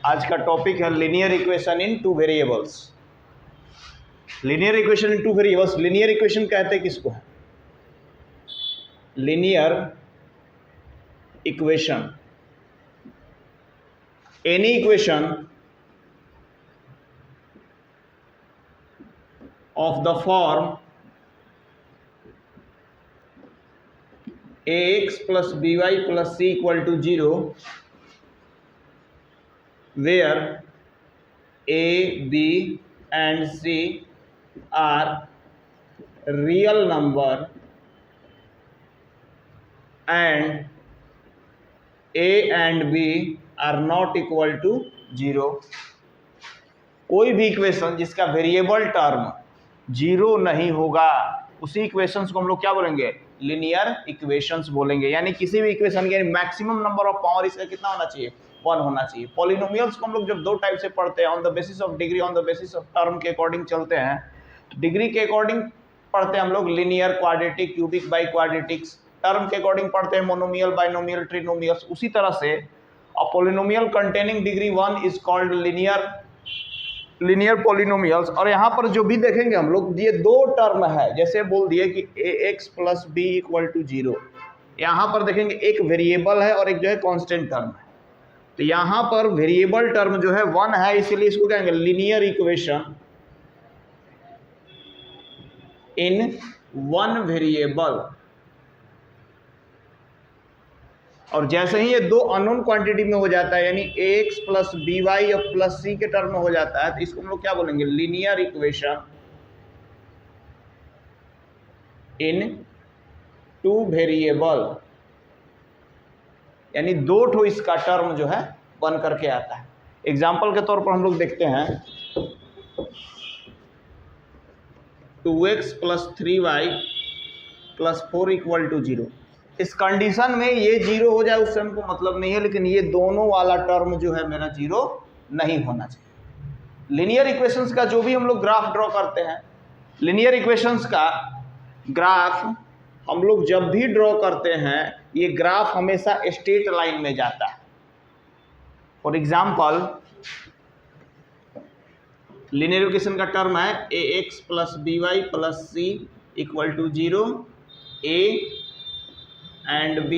आज का टॉपिक है linear equation in two variables. Linear equation in two variables, linear equation कहते हैं किसको? Linear equation, any equation of the form ax plus by plus c equal to 0 where a, b and c are real number and a and b are not equal to 0। कोई भी equation जिसका variable term zero नहीं होगा उसी equations को हम लोग क्या बोलेंगे? लीनियर इक्वेशंस बोलेंगे। यानी किसी भी इक्वेशन के मैक्सिमम नंबर ऑफ पावर इसका कितना होना चाहिए? 1 होना चाहिए। पॉलिनोमियल्स को हम लोग जब दो टाइप से पढ़ते हैं, on the basis of degree, on the basis of term के अकॉर्डिंग चलते हैं। तो डिग्री के अकॉर्डिंग पढ़ते हैं हम लोग linear, quadratic, cubic, biquadratics. Term के अकॉर्डिंग पढ़ते हैं मोनोमियल, बाइनोमियल, ट्रिनोमियल्स। उसी तरह से a polynomial containing degree 1 is called linear polynomials. और यहाँ पर जो भी देखेंगे हम लोग, ये दो टर्म है। जैसे बोल दिए कि ax plus b equal to 0, यहाँ पर देखेंगे एक वेरिएबल है और एक जो है कांस्टेंट टर्म है। तो यहाँ पर वेरिएबल टर्म जो है 1 है, इसीलिए इसको कहेंगे linear equation in one variable. और जैसे ही ये दो अननोन क्वांटिटी में हो जाता है, यानी ax प्लस बी वाई और प्लस सी के टर्म में हो जाता है, तो इसको हम लोग क्या बोलेंगे? Linear equation in two variable. यानी दो ठो इसका टर्म जो है बन करके आता है। एग्जाम्पल के तौर पर हम लोग देखते हैं 2x plus 3y plus 4 equal to 0। इस कंडीशन में ये 0 हो जाए उससे हमको मतलब नहीं है, लेकिन ये दोनों वाला टर्म जो है मेरा 0 नहीं होना चाहिए। लीनियर इक्वेशंस का जो भी हम लोग ग्राफ ड्रॉ करते हैं, लीनियर इक्वेशंस का ग्राफ हम लोग जब भी ड्रॉ करते हैं, ये ग्राफ हमेशा स्ट्रेट लाइन में जाता है। फॉर एग्जाम्पल, लीनियर इक्वेशन का टर्म है ax plus b y plus c equal to 0, a and b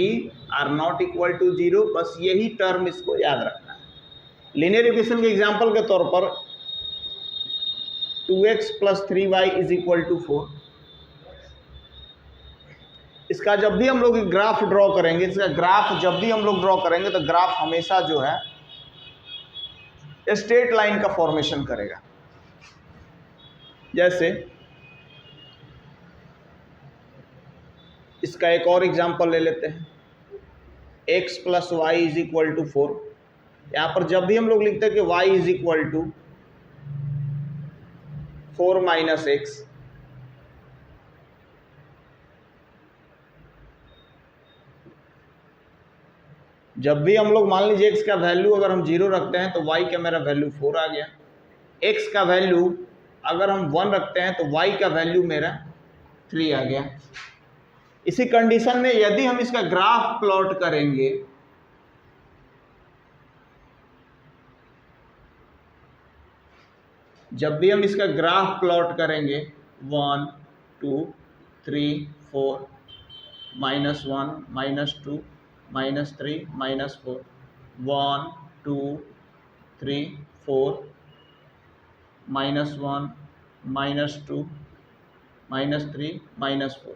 are not equal to 0। बस यही टर्म इसको याद रखना है। लीनियर इक्वेशन के एग्जांपल के तौर पर 2x plus 3y is equal to 4। इसका जब भी हम लोग ग्राफ ड्रॉ करेंगे, इसका ग्राफ जब भी हम लोग ड्रॉ करेंगे तो ग्राफ हमेशा जो है स्ट्रेट लाइन का फॉर्मेशन करेगा। जैसे इसका एक और एग्जांपल ले लेते हैं, x plus y is equal to 4। यहाँ पर जब भी हम लोग लिखते हैं कि y is equal to 4 minus x, जब भी हम लोग मान लीजिए x का वैल्यू अगर हम 0 रखते हैं तो y का मेरा वैल्यू 4 आ गया। x का वैल्यू अगर हम 1 रखते हैं तो y का वैल्यू मेरा 3 आ गया। इसी कंडीशन में यदि हम इसका ग्राफ प्लॉट करेंगे, जब भी हम इसका ग्राफ प्लॉट करेंगे 1 2 3 4 -1 -2 -3 -4 1 2 3 4 -1 -2 -3 -4।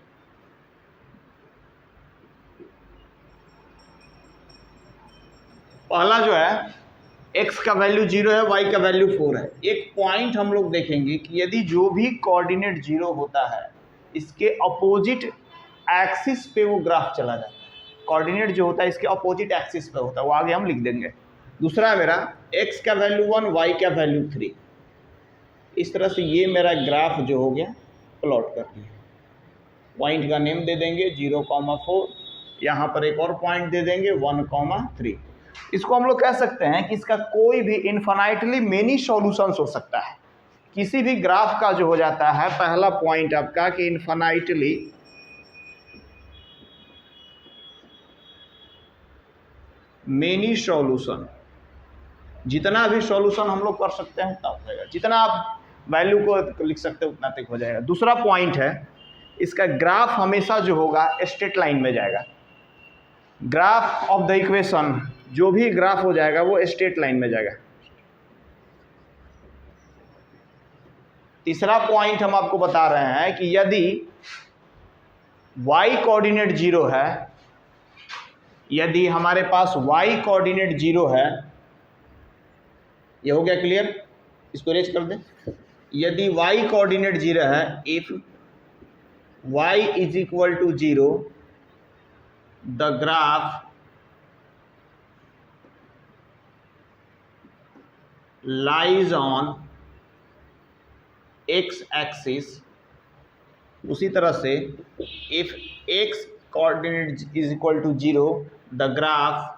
पहला जो है x का वैल्यू 0 है, y का वैल्यू 4 है। एक पॉइंट हम लोग देखेंगे कि यदि जो भी कोऑर्डिनेट 0 होता है, इसके अपोजिट एक्सिस पे वो ग्राफ चला जाता है। कोऑर्डिनेट जो होता है इसके अपोजिट एक्सिस पे होता है, वो आगे हम लिख देंगे। दूसरा मेरा x का वैल्यू 1, y का वैल्यू 3। इस तरह से ये मेरा ग्राफ जो हो गया प्लॉट कर दिया। पॉइंट का नेम दे देंगे 0,4। यहाँ पर एक और पॉइंट दे देंगे 1,3। इसको हम लोग कह सकते हैं कि इसका कोई भी इन्फिनाइटली मेनी सॉल्यूशंस हो सकता है। किसी भी ग्राफ का जो हो जाता है पहला पॉइंट आपका कि इन्फिनाइटली मेनी सॉल्यूशन। जितना भी सॉल्यूशन हम लोग कर सकते हैं उतना हो जाएगा, जितना आप वैल्यू को लिख सकते हैं उतना तक हो जाएगा। दूसरा पॉइंट है, इसका ग्राफ हमेशा जो होगा स्ट्रेट लाइन में जाएगा। ग्राफ ऑफ द इक्वेशन, जो भी ग्राफ हो जाएगा वो स्ट्रेट लाइन में जाएगा। तीसरा पॉइंट हम आपको बता रहे हैं कि यदि y कोऑर्डिनेट 0 है, यदि हमारे पास y कोऑर्डिनेट 0 है, ये हो गया क्लियर, इसको रेज कर दें। यदि y कोऑर्डिनेट 0 है, if y is equal to 0, the graph lies on x axis. उसी तरह से if x coordinate is equal to 0, the graph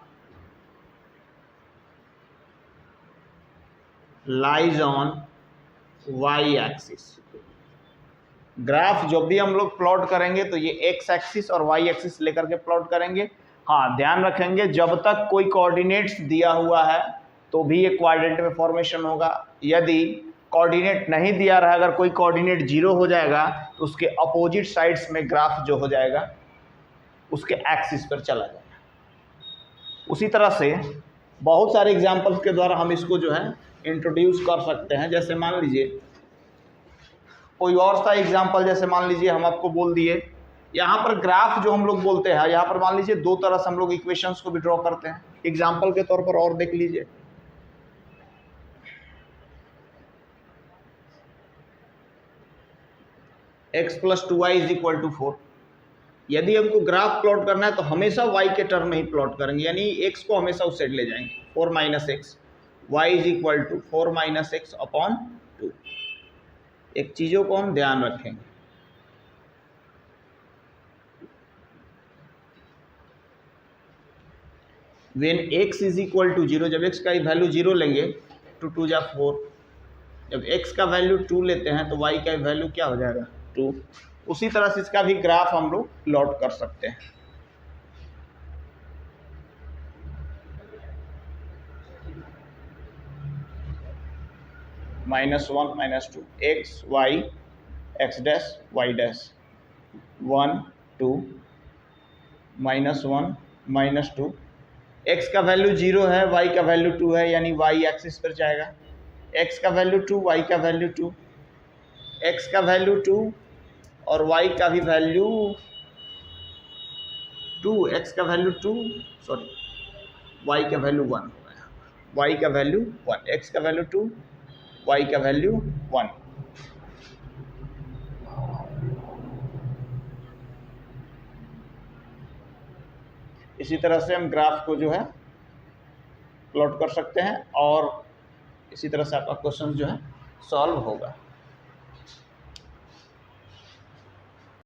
lies on y axis. Graph जब भी हम लोग प्लॉट करेंगे तो ये x एक्सिस और y एक्सिस लेकर के प्लॉट करेंगे। हाँ, ध्यान रखेंगे जब तक कोई कोऑर्डिनेट्स दिया हुआ है तो भी ये क्वाड्रेंट में फॉर्मेशन होगा। यदि कोऑर्डिनेट नहीं दिया रहा, अगर कोई कोऑर्डिनेट 0 हो जाएगा तो उसके अपोजिट साइड्स में ग्राफ जो हो जाएगा उसके एक्सिस पर चला जाएगा। उसी तरह से बहुत सारे एग्जांपल्स के द्वारा हम इसको जो है इंट्रोड्यूस कर सकते हैं। जैसे मान लीजिए कोई और सा एग्जांपल, जैसे मान लीजिए हम आपको बोल दिए यहाँ पर ग्राफ जो हम लोग बोलते हैं, यहाँ पर मान लीजिए दो तरह से हम लोग इक्वेशंस को भी ड्रॉ करते हैं। एग्जांपल के तौर पर और देख लीजिए, x plus 2y is equal to 4। यदि हमको ग्राफ प्लॉट करना है तो हमेशा y के टर्म में ही प्लॉट करेंगे, यानी x को हमेशा उस साइड ले जाएंगे। 4 minus x, y is equal to 4 minus x upon 2। एक चीज़ों को हम ध्यान रखेंगे, when x is equal to 0, जब x का वैल्यू 0 लेंगे, 2 2 जा 4, जब x का वैल्यू 2 लेते हैं तो y का वैल्यू क्या हो जाएगा 2। उसी तरह से इसका भी ग्राफ हम लोग प्लॉट कर सकते हैं। -1 -2, x y x dash y dash, 1 2 -1 -2, x का वैल्यू 0 है, y का वैल्यू 2 है, यानी y एक्सिस पर जाएगा। x का वैल्यू 2, y का वैल्यू 2, x का वैल्यू 2 और y का भी वैल्यू 2, x का वैल्यू 2, सॉरी y का वैल्यू 1 हो गया, y का वैल्यू 1, x का वैल्यू 2, y का वैल्यू 1। इसी तरह से हम ग्राफ को जो है प्लॉट कर सकते हैं और इसी तरह से आपका क्वेश्चन जो है सॉल्व होगा।